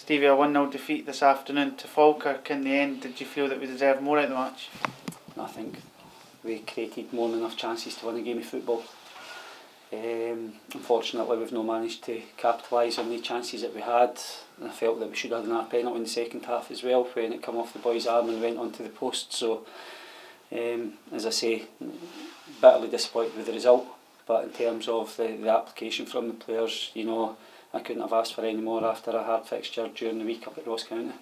Stevie, a 1-0 defeat this afternoon to Falkirk in the end. Did you feel that we deserved more out of the match? I think we created more than enough chances to win a game of football. Unfortunately, we've not managed to capitalise on the chances that we had. And I felt that we should have done that penalty in the second half as well, when it came off the boy's arm and went onto the post. So, as I say, bitterly disappointed with the result. But in terms of the application from the players, you know, I couldn't have asked for any more after a hard fixture during the week up at Ross County.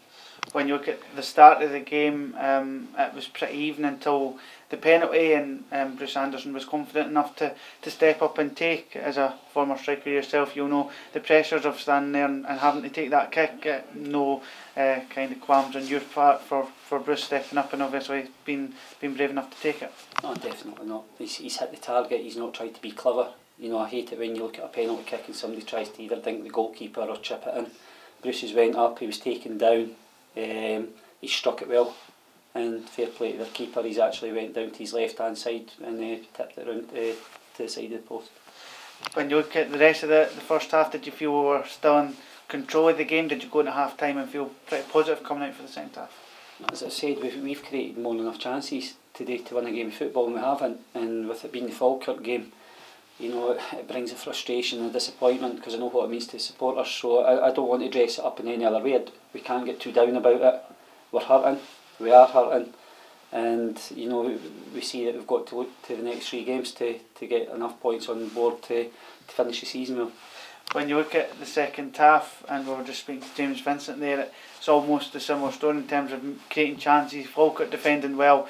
When you look at the start of the game, it was pretty even until the penalty, and Bruce Anderson was confident enough to step up and take. As a former striker yourself, you'll know the pressures of standing there and having to take that kick. No kind of qualms on your part for Bruce stepping up and obviously being brave enough to take it. No, definitely not. He's hit the target. He's not tried to be clever. You know, I hate it when you look at a penalty kick and somebody tries to either dink the goalkeeper or chip it in. Bruce's went up, he was taken down, he struck it well, and fair play to the keeper, he's actually went down to his left hand side and tipped it round to the side of the post. When you look at the rest of the first half, did you feel we were still in control of the game? Did you go into half time and feel pretty positive coming out for the second half? As I said, we've created more than enough chances today to win a game of football, and we haven't. And with it being the Falkirk game, you know, it brings a frustration and a disappointment, because I know what it means to supporters. So I don't want to dress it up in any other way. We can't get too down about it. We're hurting, we are hurting, and you know, we see that we've got to look to the next 3 games to get enough points on board to finish the season well. When you look at the second half, and we were just speaking to James Vincent there, it's almost a similar story in terms of creating chances. Falkirk defending well,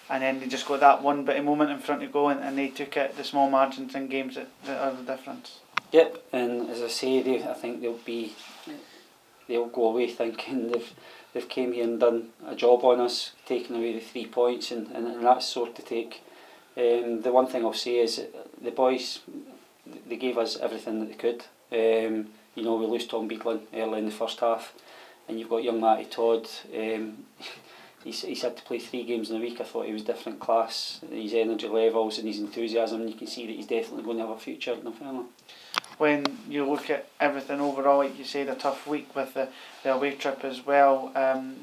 and then they just got that one bit of moment in front of goal, and they took it, the small margins in games that are the difference. Yep, and as I say, I think they'll go away thinking they've came here and done a job on us, taking away the 3 points, and that's sort to take. The one thing I'll say is the boys, they gave us everything that they could. You know, we lose Tom Beadland early in the first half, and you've got young Matty Todd. He's had to play 3 games in a week. I thought he was different class. His energy levels and his enthusiasm, and you can see that he's definitely going to have a future in Dunfermline. When you look at everything overall, like you said, a tough week with the away trip as well,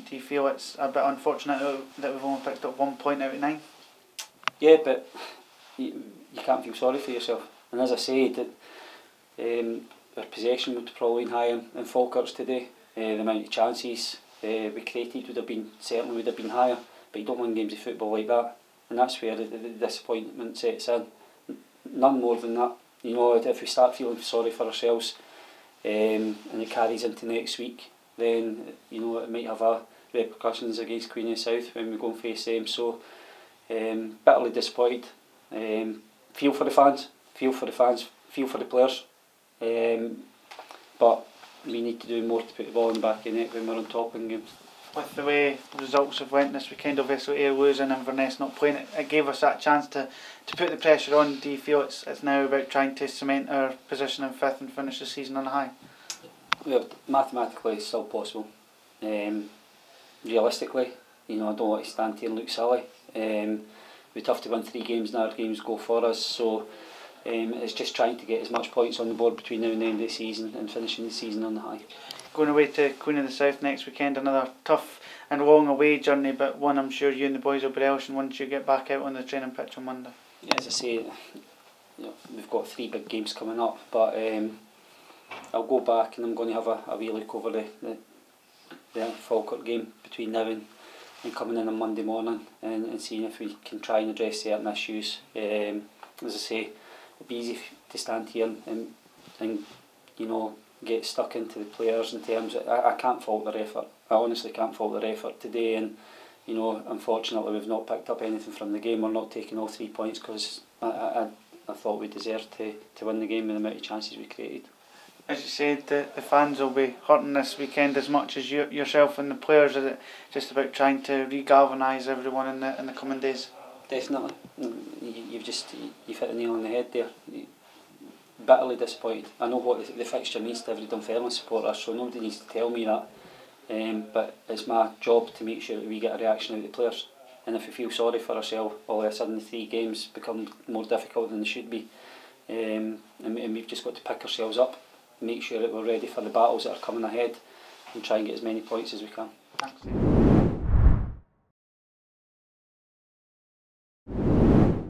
do you feel it's a bit unfortunate that we've only picked up 1 point out of 9? Yeah, but you can't feel sorry for yourself. And as I said, our possession would have probably been higher in Falkirk's today. The amount of chances we created certainly would have been higher, but you don't win games of football like that, and that's where the disappointment sets in. None more than that. You know, if we start feeling sorry for ourselves, and it carries into next week, then you know it might have repercussions against Queen of the South when we go and face them. So bitterly disappointed. Feel for the fans, feel for the players, but we need to do more to put the ball in the back of the net when we're on top in games. With the way results have went this weekend, obviously Ayr losing and Inverness not playing, it gave us that chance to put the pressure on. Do you feel it's now about trying to cement our position in 5th and finish the season on a high? Well, mathematically it's still possible. Realistically, you know, I don't want to stand here and look silly. We'd have to win 3 games and our games go for us, so it's just trying to get as much points on the board between now and the end of the season and finishing the season on the high. Going away to Queen of the South next weekend, another tough and long away journey, but one I'm sure you and the boys will be relishing once you get back out on the training pitch on Monday. Yeah, as I say, you know, we've got 3 big games coming up, but I'll go back and I'm going to have a wee look over the Falkirk game between now and coming in on Monday morning and seeing if we can try and address certain issues. As I say, it'll be easy to stand here and you know, get stuck into the players in terms of, I can't fault their effort. I honestly can't fault their effort today, and you know, unfortunately we've not picked up anything from the game. We're not taking all 3 points because I thought we deserved to win the game with the amount of chances we created. As you said, the fans will be hurting this weekend as much as yourself and the players. Is it just about trying to re-galvanise everyone in the coming days? Definitely. You've hit the nail on the head there. Bitterly disappointed. I know what the fixture means to every Dunfermline supporter, so nobody needs to tell me that. But it's my job to make sure that we get a reaction out of the players. And if we feel sorry for ourselves, all of a sudden the 3 games become more difficult than they should be. And we've just got to pick ourselves up, make sure that we're ready for the battles that are coming ahead, try and get as many points as we can. Thanks.